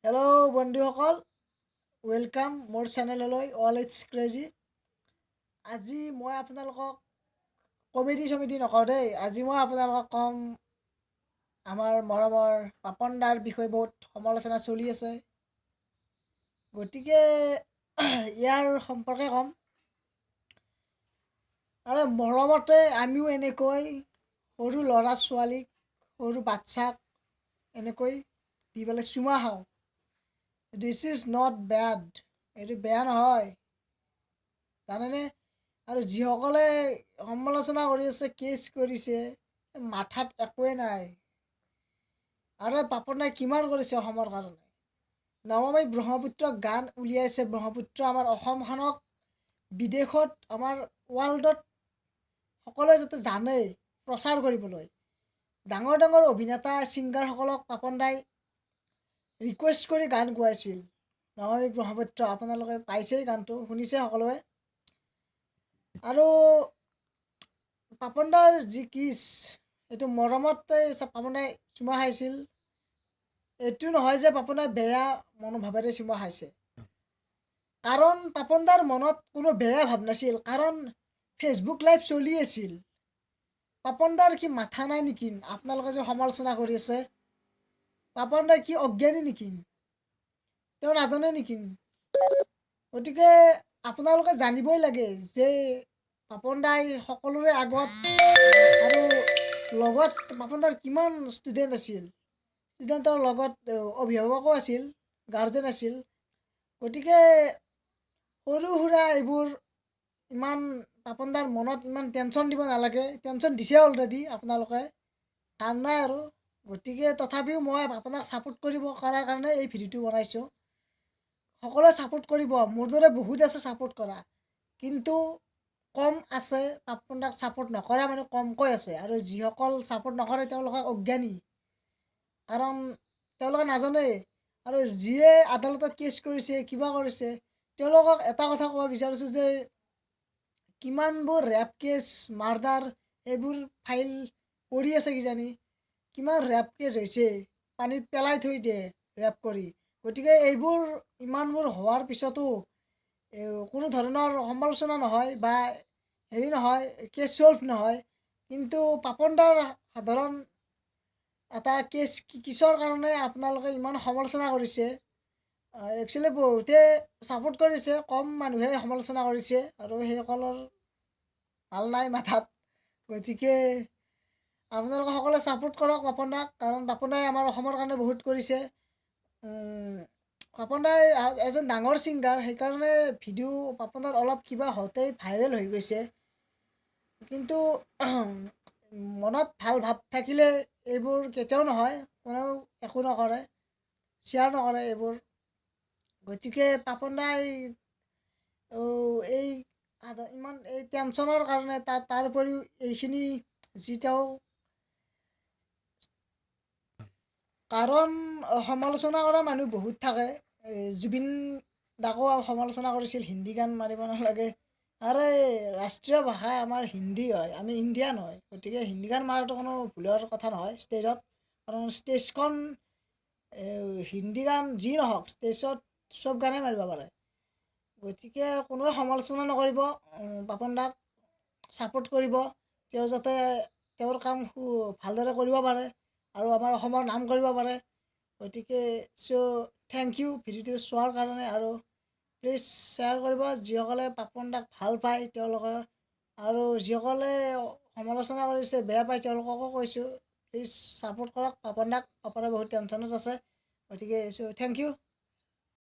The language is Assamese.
হেল্ল' বন্ধুসকল, ৱেলকাম মোৰ চেনেললৈ অল ইটছ ক্ৰেজি। আজি মই আপোনালোকক কমেডি নকওঁ দেই। আজি মই আপোনালোকক ক'ম আমাৰ মৰমৰ পাপন দাৰ বিষয়ে বহুত সমালোচনা চলি আছে, গতিকে ইয়াৰ সম্পৰ্কে ক'ম। আৰু মৰমতে আমিও এনেকৈ সৰু ল'ৰা ছোৱালীক, সৰু বাচ্চাক এনেকৈ দি পেলাই চুমা খাওঁ। দিছ ইজ নট বেড, এইটো বেয়া নহয়, জানেনে? আৰু যিসকলে সমালোচনা কৰি আছে, কেছ কৰিছে, মাথাত একোৱে নাই। আৰু পাপন দাই কিমান কৰিছে অসমৰ কাৰণে। নমামী ব্ৰহ্মপুত্ৰ গান উলিয়াইছে, ব্ৰহ্মপুত্ৰ আমাৰ অসমখনক বিদেশত, আমাৰ ৱৰ্ল্ডত সকলোৱে যাতে জানে, প্ৰচাৰ কৰিবলৈ। ডাঙৰ ডাঙৰ অভিনেতা ছিংগাৰসকলক পাপন দাই ৰিকুৱেষ্ট কৰি গান গোৱাইছিল। নমামী ব্ৰহ্মপুত্ৰ, আপোনালোকে পাইছেই, গানটো শুনিছে সকলোৱে। আৰু পাপন দাৰ যি কিছ, এইটো মৰমতে পাপন দাই চুমা খাইছিল। এইটো নহয় যে পাপন দাই বেয়া মনোভাৱেৰে চুমা খাইছে, কাৰণ পাপন দাৰ মনত কোনো বেয়া ভাৱ নাছিল। কাৰণ ফেচবুক লাইভ চলি আছিল। পাপন দাৰ কি মাথা নাই নেকি? আপোনালোকে যে সমালোচনা কৰি আছে, পাপন দাই কি অজ্ঞানী নেকি? তেওঁ নাজানে নেকি? গতিকে আপোনালোকে জানিবই লাগে যে পাপন দাই সকলোৰে আগত, আৰু লগত পাপন দাৰ কিমান ষ্টুডেণ্ট আছিল, ষ্টুডেণ্টৰ লগত অভিভাৱকো আছিল, গাৰ্জেন আছিল। গতিকে সৰু সুৰা এইবোৰ ইমান পাপন দাৰ মনত ইমান টেনশ্যন দিব নালাগে। টেনশ্যন দিছে অলৰেডি আপোনালোকে, কাম নাই আৰু। গতিকে তথাপিও মই আপোনাক ছাপোৰ্ট কৰাৰ কাৰণে এই ভিডিঅ'টো বনাইছোঁ। সকলোৱে ছাপোৰ্ট কৰিব, মোৰ দৰে বহুত আছে ছাপোৰ্ট কৰা, কিন্তু কম আছে পাপন দাক ছাপোৰ্ট নকৰা মানে কমকৈ আছে। আৰু যিসকল ছাপোৰ্ট নকৰে তেওঁলোকে অজ্ঞানী, কাৰণ তেওঁলোকে নাজানে। আৰু যিয়ে আদালতত কেছ কৰিছে, কিবা কৰিছে, তেওঁলোকক এটা কথা ক'ব বিচাৰিছোঁ যে কিমানবোৰ ৰেপ কেছ, মাৰ্ডাৰ এইবোৰ ফাইল কৰি আছে কিজানি, কিমান ৰেপ কেছ হৈছে, পানীত পেলাই থৈ দিয়ে ৰেপ কৰি। গতিকে এইবোৰ ইমানবোৰ হোৱাৰ পিছতো কোনো ধৰণৰ সমালোচনা নহয় বা হেৰি নহয়, কেছ ছল্ভ নহয়। কিন্তু পাপন দাৰ সাধাৰণ এটা কিছৰ কাৰণে আপোনালোকে ইমান সমালোচনা কৰিছে। একচুৱেলি বহুতে ছাপোৰ্ট কৰিছে, কম মানুহে সমালোচনা কৰিছে, আৰু সেইসকলৰ ভাল নাই মাথাত। গতিকে আপোনালোকে সকলোৱে ছাপোৰ্ট কৰক পাপন দাক, কাৰণ পাপন দাই আমাৰ অসমৰ কাৰণে বহুত কৰিছে। পাপন দাই এজন ডাঙৰ ছিংগাৰ, সেইকাৰণে ভিডিঅ' পাপনৰ অলপ কিবা হওঁতেই ভাইৰেল হৈ গৈছে। কিন্তু মনত ভাল ভাৱ থাকিলে এইবোৰ কেতিয়াও নহয়, কোনেও একো নকৰে, শ্বেয়াৰ নকৰে এইবোৰ। গতিকে পাপন দাই এই ইমান এই টেনশ্যনৰ কাৰণে, তাৰ উপৰিও এইখিনি যি তেওঁ, কাৰণ সমালোচনা কৰা মানুহ বহুত থাকে। জুবিন দাকো সমালোচনা কৰিছিল, হিন্দী গান মাৰিব নালাগে। আৰে ৰাষ্ট্ৰীয় ভাষা আমাৰ হিন্দী হয়, আমি ইণ্ডিয়ান হয়। গতিকে হিন্দী গান মাৰাটো কোনো ভুলৰ কথা নহয় ষ্টেজত, কাৰণ ষ্টেজখন হিন্দী গান যি নহওক, ষ্টেজত চব গানেই মাৰিব পাৰে। গতিকে কোনোৱে সমালোচনা নকৰিব, পাপন দাক ছাপোৰ্ট কৰিব। তেওঁ যাতে তেওঁৰ কাম ভালদৰে কৰিব পাৰে আৰু আমাৰ অসমৰ নাম কৰিব পাৰে। গতিকে থেংক ইউ ভিডিঅ'টো চোৱাৰ কাৰণে। আৰু প্লিজ শ্বেয়াৰ কৰিব যিসকলে পাপন দাক ভাল পায় তেওঁলোকে, আৰু যিসকলে সমালোচনা কৰিছে, বেয়া পায়, তেওঁলোককো কৈছোঁ প্লিজ ছাপোৰ্ট কৰক পাপন দাক। পাপনে বহুত টেনশ্যনত আছে, গতিকে থেংক ইউ।